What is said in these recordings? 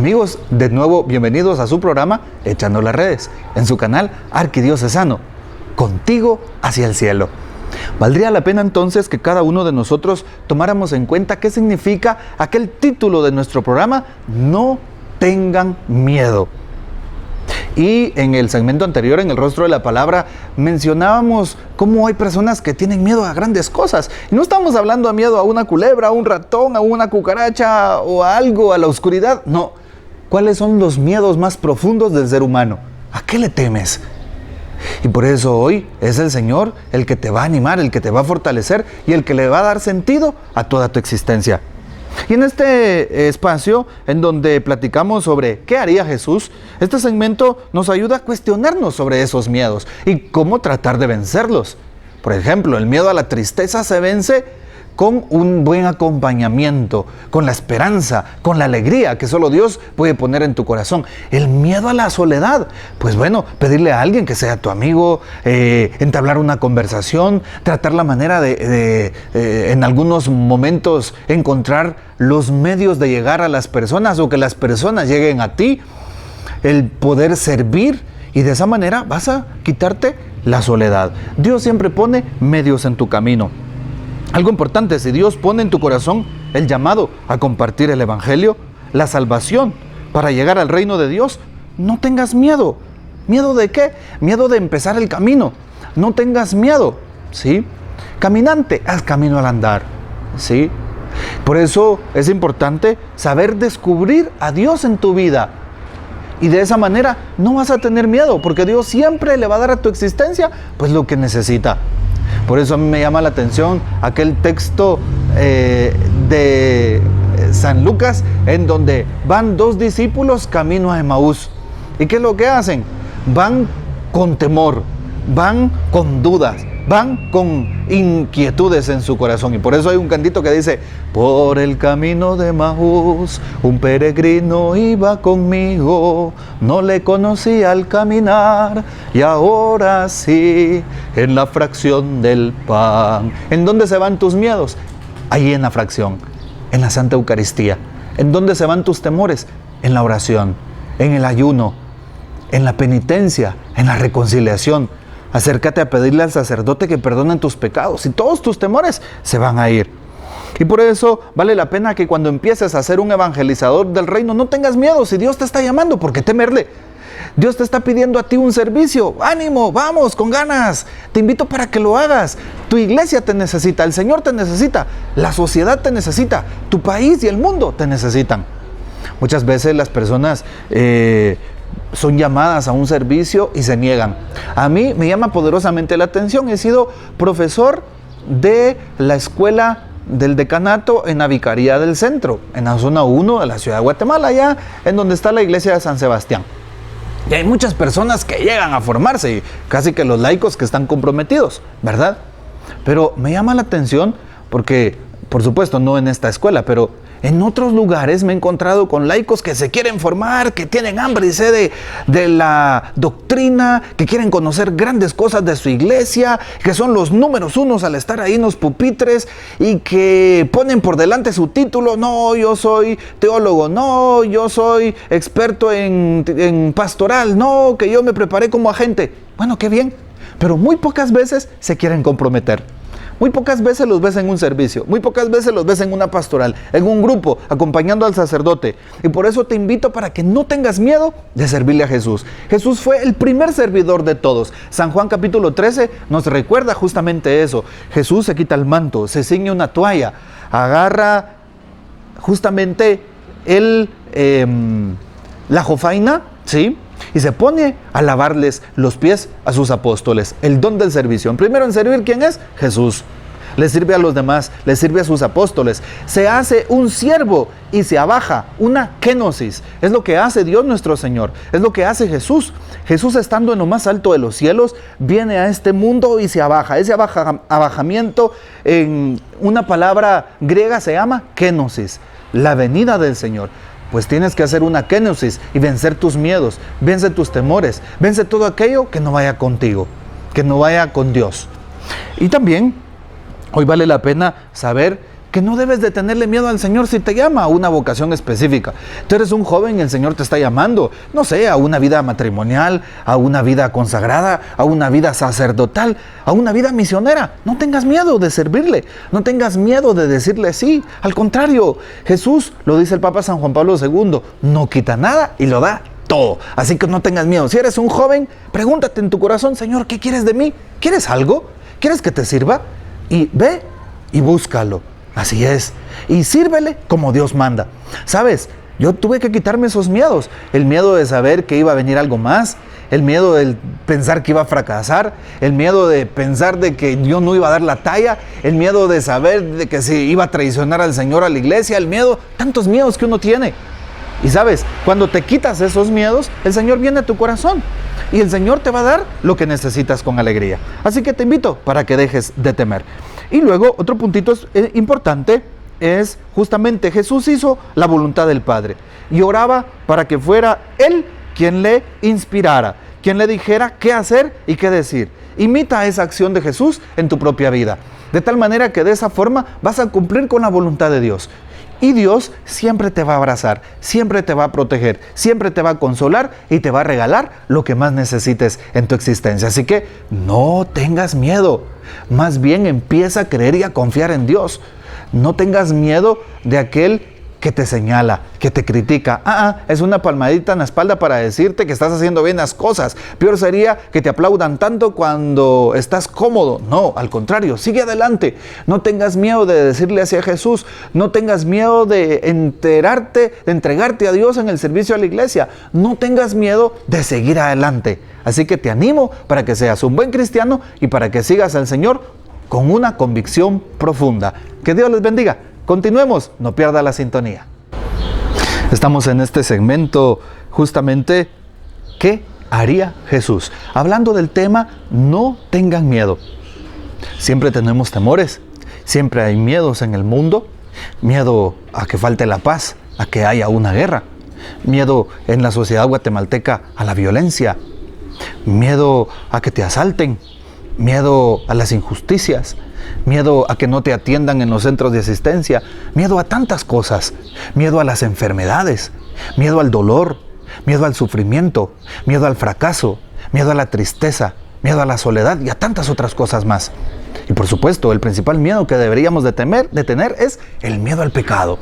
Amigos, de nuevo bienvenidos a su programa Echando las Redes, en su canal Arquidiocesano, contigo hacia el cielo. Valdría la pena entonces que cada uno de nosotros tomáramos en cuenta qué significa aquel título de nuestro programa, No tengan miedo. Y en el segmento anterior, en el rostro de la palabra, mencionábamos cómo hay personas que tienen miedo a grandes cosas. Y no estamos hablando de miedo a una culebra, a un ratón, a una cucaracha o a algo, a la oscuridad. No. ¿Cuáles son los miedos más profundos del ser humano? ¿A qué le temes? Y por eso hoy es el Señor el que te va a animar, el que te va a fortalecer y el que le va a dar sentido a toda tu existencia. Y en este espacio en donde platicamos sobre qué haría Jesús, este segmento nos ayuda a cuestionarnos sobre esos miedos y cómo tratar de vencerlos. Por ejemplo, el miedo a la tristeza se vence con un buen acompañamiento, con la esperanza, con la alegría que solo Dios puede poner en tu corazón. El miedo a la soledad, pues bueno, pedirle a alguien que sea tu amigo, entablar una conversación, tratar la manera de en algunos momentos encontrar los medios de llegar a las personas o que las personas lleguen a ti, el poder servir y de esa manera vas a quitarte la soledad. Dios siempre pone medios en tu camino. Algo importante, si Dios pone en tu corazón el llamado a compartir el Evangelio, la salvación para llegar al reino de Dios, no tengas miedo. ¿Miedo de qué? Miedo de empezar el camino. No tengas miedo, ¿sí? Caminante, haz camino al andar, ¿sí? Por eso es importante saber descubrir a Dios en tu vida. Y de esa manera no vas a tener miedo, porque Dios siempre le va a dar a tu existencia pues lo que necesita. Por eso a mí me llama la atención aquel texto de San Lucas en donde van dos discípulos camino a Emaús. ¿Y qué es lo que hacen? Van con temor, van con dudas, van con inquietudes en su corazón. Y por eso hay un cantito que dice: por el camino de Emaús un peregrino iba conmigo, no le conocí al caminar y ahora sí, en la fracción del pan. ¿En dónde se van tus miedos? Ahí en la fracción, en la Santa Eucaristía. ¿En dónde se van tus temores? En la oración, en el ayuno, en la penitencia, en la reconciliación. Acércate a pedirle al sacerdote que perdone tus pecados y todos tus temores se van a ir. Y por eso vale la pena que cuando empieces a ser un evangelizador del reino no tengas miedo. Si Dios te está llamando, ¿por qué temerle? Dios te está pidiendo a ti un servicio. ¡Ánimo! ¡Vamos! ¡Con ganas! Te invito para que lo hagas. Tu iglesia te necesita, el Señor te necesita, la sociedad te necesita, tu país y el mundo te necesitan. Muchas veces las personas son llamadas a un servicio y se niegan. A mí me llama poderosamente la atención. He sido profesor de la escuela del decanato en la Vicaría del Centro, en la zona 1 de la ciudad de Guatemala, allá en donde está la iglesia de San Sebastián. Y hay muchas personas que llegan a formarse, y casi que los laicos que están comprometidos, ¿verdad? Pero me llama la atención porque, por supuesto, no en esta escuela, pero en otros lugares me he encontrado con laicos que se quieren formar, que tienen hambre y sed de la doctrina, que quieren conocer grandes cosas de su iglesia, que son los números unos al estar ahí en los pupitres y que ponen por delante su título. No, yo soy teólogo. No, yo soy experto en pastoral. No, que yo me preparé como agente. Bueno, qué bien, pero muy pocas veces se quieren comprometer. Muy pocas veces los ves en un servicio, muy pocas veces los ves en una pastoral, en un grupo, acompañando al sacerdote. Y por eso te invito para que no tengas miedo de servirle a Jesús. Jesús fue el primer servidor de todos. San Juan capítulo 13 nos recuerda justamente eso. Jesús se quita el manto, se ciñe una toalla, agarra justamente la jofaina, ¿sí? Y se pone a lavarles los pies a sus apóstoles. El don del servicio. En primero en servir, ¿quién es? Jesús. Le sirve a los demás, le sirve a sus apóstoles. Se hace un siervo y se abaja, una kenosis. Es lo que hace Dios nuestro Señor. Es lo que hace Jesús. Jesús, estando en lo más alto de los cielos, viene a este mundo y se abaja. Ese abajamiento, en una palabra griega, se llama kenosis. La venida del Señor. Pues tienes que hacer una kenosis y vencer tus miedos, vence tus temores, vence todo aquello que no vaya contigo, que no vaya con Dios. Y también hoy vale la pena saber que no debes de tenerle miedo al Señor si te llama a una vocación específica. Tú eres un joven y el Señor te está llamando, no sé, a una vida matrimonial, a una vida consagrada, a una vida sacerdotal, a una vida misionera. No tengas miedo de servirle, no tengas miedo de decirle sí. Al contrario, Jesús, lo dice el Papa San Juan Pablo II, no quita nada y lo da todo. Así que no tengas miedo. Si eres un joven, pregúntate en tu corazón, Señor, ¿qué quieres de mí? ¿Quieres algo? ¿Quieres que te sirva? Y ve y búscalo. Así es. Y sírvele como Dios manda. ¿Sabes? Yo tuve que quitarme esos miedos. El miedo de saber que iba a venir algo más. El miedo de pensar que iba a fracasar. El miedo de pensar de que yo no iba a dar la talla. El miedo de saber de que se iba a traicionar al Señor, a la iglesia. El miedo, tantos miedos que uno tiene. Y sabes, cuando te quitas esos miedos, el Señor viene a tu corazón. Y el Señor te va a dar lo que necesitas con alegría. Así que te invito para que dejes de temer. Y luego, otro puntito importante es justamente Jesús hizo la voluntad del Padre y oraba para que fuera Él quien le inspirara, quien le dijera qué hacer y qué decir. Imita esa acción de Jesús en tu propia vida, de tal manera que de esa forma vas a cumplir con la voluntad de Dios. Y Dios siempre te va a abrazar, siempre te va a proteger, siempre te va a consolar y te va a regalar lo que más necesites en tu existencia. Así que no tengas miedo, más bien empieza a creer y a confiar en Dios. No tengas miedo de aquel que te señala, que te critica. Es una palmadita en la espalda para decirte que estás haciendo bien las cosas. Peor sería que te aplaudan tanto cuando estás cómodo. No, al contrario, sigue adelante. No tengas miedo de decirle hacia Jesús. No tengas miedo de entregarte a Dios en el servicio a la iglesia. No tengas miedo de seguir adelante. Así que te animo para que seas un buen cristiano y para que sigas al Señor con una convicción profunda. Que Dios les bendiga. Continuemos, no pierda la sintonía. Estamos en este segmento justamente, ¿qué haría Jesús? Hablando del tema, no tengan miedo. Siempre tenemos temores, siempre hay miedos en el mundo, miedo a que falte la paz, a que haya una guerra, miedo en la sociedad guatemalteca a la violencia, miedo a que te asalten, miedo a las injusticias, miedo a que no te atiendan en los centros de asistencia, miedo a tantas cosas, miedo a las enfermedades, miedo al dolor, miedo al sufrimiento, miedo al fracaso, miedo a la tristeza, miedo a la soledad y a tantas otras cosas más. Y por supuesto, el principal miedo que deberíamos de tener es el miedo al pecado.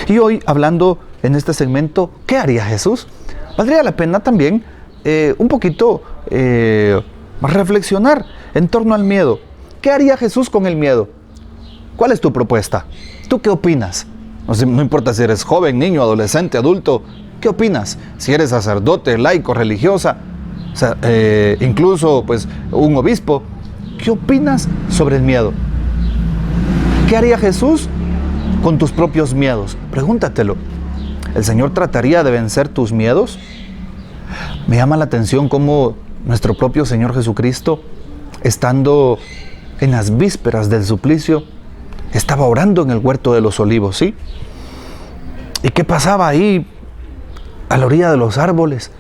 Y hoy, hablando en este segmento, ¿qué haría Jesús? Valdría la pena también un poquito reflexionar en torno al miedo. ¿Qué haría Jesús con el miedo? ¿Cuál es tu propuesta? ¿Tú qué opinas? No importa si eres joven, niño, adolescente, adulto. ¿Qué opinas? Si eres sacerdote, laico, religiosa, incluso pues un obispo. ¿Qué opinas sobre el miedo? ¿Qué haría Jesús con tus propios miedos? Pregúntatelo. ¿El Señor trataría de vencer tus miedos? Me llama la atención cómo nuestro propio Señor Jesucristo, estando en las vísperas del suplicio, estaba orando en el huerto de los olivos, ¿sí? ¿Y qué pasaba ahí? A la orilla de los árboles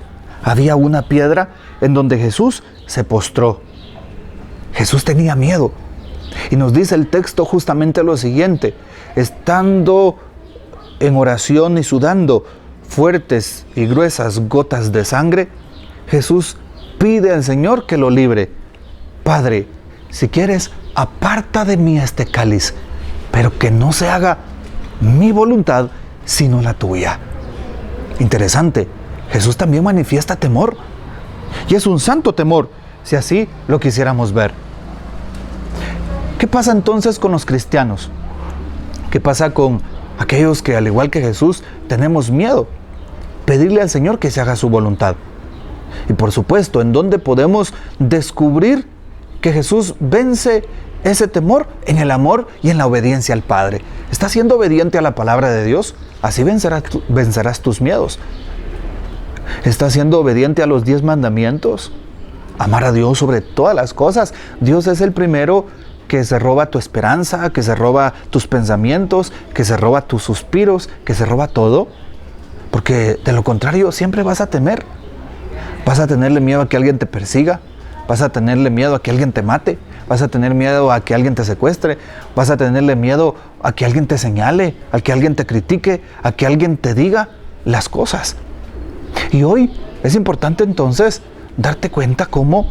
había una piedra en donde Jesús se postró. Jesús tenía miedo. Y nos dice el texto justamente lo siguiente: estando en oración y sudando fuertes y gruesas gotas de sangre, Jesús pide al Señor que lo libre. Padre, si quieres, aparta de mí este cáliz, pero que no se haga mi voluntad, sino la tuya. Interesante, Jesús también manifiesta temor, y es un santo temor, si así lo quisiéramos ver. ¿Qué pasa entonces con los cristianos? ¿Qué pasa con aquellos que, al igual que Jesús, tenemos miedo? Pedirle al Señor que se haga su voluntad. Y por supuesto, ¿en dónde podemos descubrir que Jesús vence ese temor? En el amor y en la obediencia al Padre. ¿Estás siendo obediente a la palabra de Dios? Así vencerás tus miedos. ¿Estás siendo obediente a los 10 mandamientos? Amar a Dios sobre todas las cosas. Dios es el primero que se roba tu esperanza, que se roba tus pensamientos, que se roba tus suspiros, que se roba todo. Porque de lo contrario siempre vas a temer. Vas a tenerle miedo a que alguien te persiga. Vas a tenerle miedo a que alguien te mate. vas a tener miedo a que alguien te secuestre, vas a tenerle miedo a que alguien te señale, a que alguien te critique, a que alguien te diga las cosas. Y hoy es importante entonces darte cuenta cómo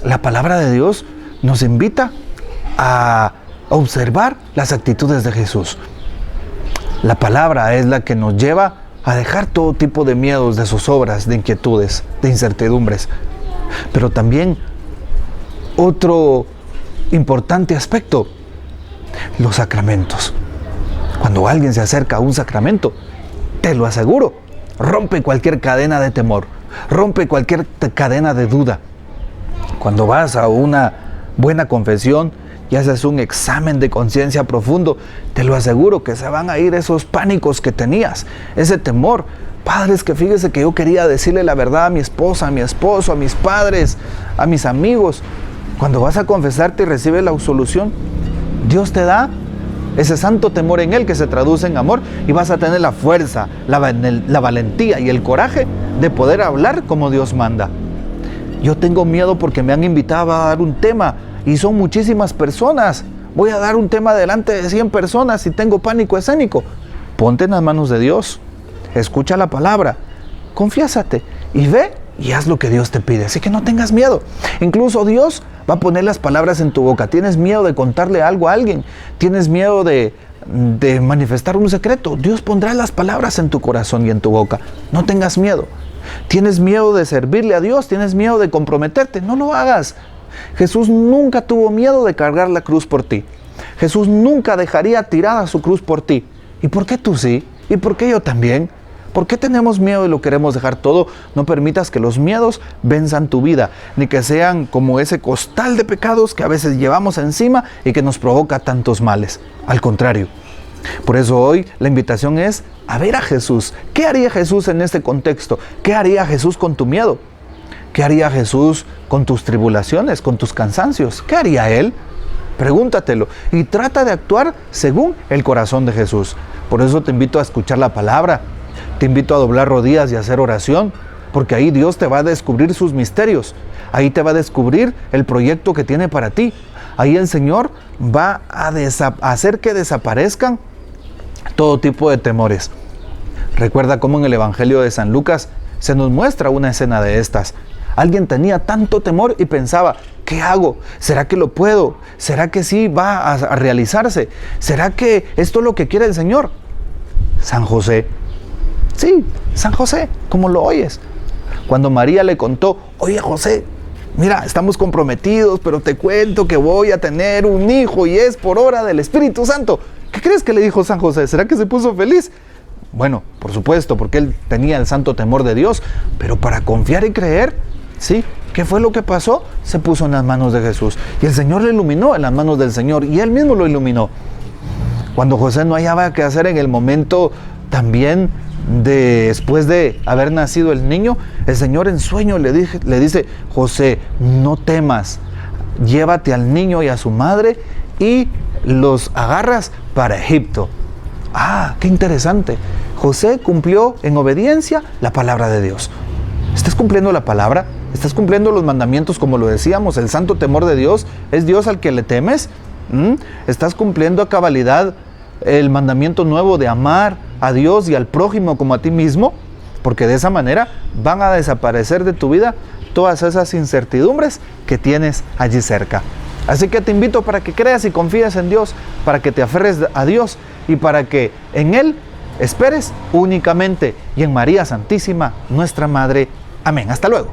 la palabra de Dios nos invita a observar las actitudes de Jesús. La palabra es la que nos lleva a dejar todo tipo de miedos, de zozobras, de inquietudes, de incertidumbres. Pero también otro importante aspecto, los sacramentos. Cuando alguien se acerca a un sacramento, te lo aseguro, rompe cualquier cadena de temor, rompe cualquier cadena de duda. Cuando vas a una buena confesión y haces un examen de conciencia profundo, te lo aseguro que se van a ir esos pánicos que tenías, ese temor. Padres, que fíjese que yo quería decirle la verdad a mi esposa, a mi esposo, a mis padres, a mis amigos. Cuando vas a confesarte y recibes la absolución, Dios te da ese santo temor en Él que se traduce en amor, y vas a tener la fuerza, la valentía y el coraje de poder hablar como Dios manda. Yo tengo miedo porque me han invitado a dar un tema y son muchísimas personas. Voy a dar un tema delante de 100 personas y tengo pánico escénico. Ponte en las manos de Dios, escucha la palabra, confiésate y ve y haz lo que Dios te pide. Así que no tengas miedo. Incluso Dios va a poner las palabras en tu boca. ¿Tienes miedo de contarle algo a alguien? ¿Tienes miedo de manifestar un secreto? Dios pondrá las palabras en tu corazón y en tu boca. No tengas miedo. ¿Tienes miedo de servirle a Dios? ¿Tienes miedo de comprometerte? No lo hagas. Jesús nunca tuvo miedo de cargar la cruz por ti. Jesús nunca dejaría tirada su cruz por ti. ¿Y por qué tú sí? ¿Y por qué yo también? ¿Por qué tenemos miedo y lo queremos dejar todo? No permitas que los miedos venzan tu vida, ni que sean como ese costal de pecados que a veces llevamos encima y que nos provoca tantos males. Al contrario. Por eso hoy la invitación es a ver a Jesús. ¿Qué haría Jesús en este contexto? ¿Qué haría Jesús con tu miedo? ¿Qué haría Jesús con tus tribulaciones, con tus cansancios? ¿Qué haría Él? Pregúntatelo y trata de actuar según el corazón de Jesús. Por eso te invito a escuchar la palabra. Te invito a doblar rodillas y a hacer oración, porque ahí Dios te va a descubrir sus misterios. Ahí te va a descubrir el proyecto que tiene para ti. Ahí el Señor va a hacer que desaparezcan todo tipo de temores. Recuerda cómo en el Evangelio de San Lucas se nos muestra una escena de estas. Alguien tenía tanto temor y pensaba, ¿qué hago? ¿Será que lo puedo? ¿Será que sí va a realizarse? ¿Será que esto es lo que quiere el Señor? San José. Sí, San José, como lo oyes. Cuando María le contó, oye José, mira, estamos comprometidos, pero te cuento que voy a tener un hijo y es por obra del Espíritu Santo. ¿Qué crees que le dijo San José? ¿Será que se puso feliz? Bueno, por supuesto, porque él tenía el santo temor de Dios, pero para confiar y creer, ¿sí? ¿Qué fue lo que pasó? Se puso en las manos de Jesús. Y el Señor le iluminó en las manos del Señor, y Él mismo lo iluminó. Cuando José no hallaba qué hacer en el momento también después de haber nacido el niño, el Señor en sueño le dice, José, no temas, llévate al niño y a su madre y los agarras para Egipto. Ah, qué interesante. José cumplió en obediencia la palabra de Dios. ¿Estás cumpliendo la palabra? ¿Estás cumpliendo los mandamientos como lo decíamos? El santo temor de Dios, ¿es Dios al que le temes? ¿Estás cumpliendo a cabalidad el mandamiento nuevo de amar a Dios y al prójimo como a ti mismo? Porque de esa manera van a desaparecer de tu vida todas esas incertidumbres que tienes allí cerca. Así que te invito para que creas y confíes en Dios, para que te aferres a Dios y para que en Él esperes únicamente y en María Santísima, nuestra Madre. Amén. Hasta luego.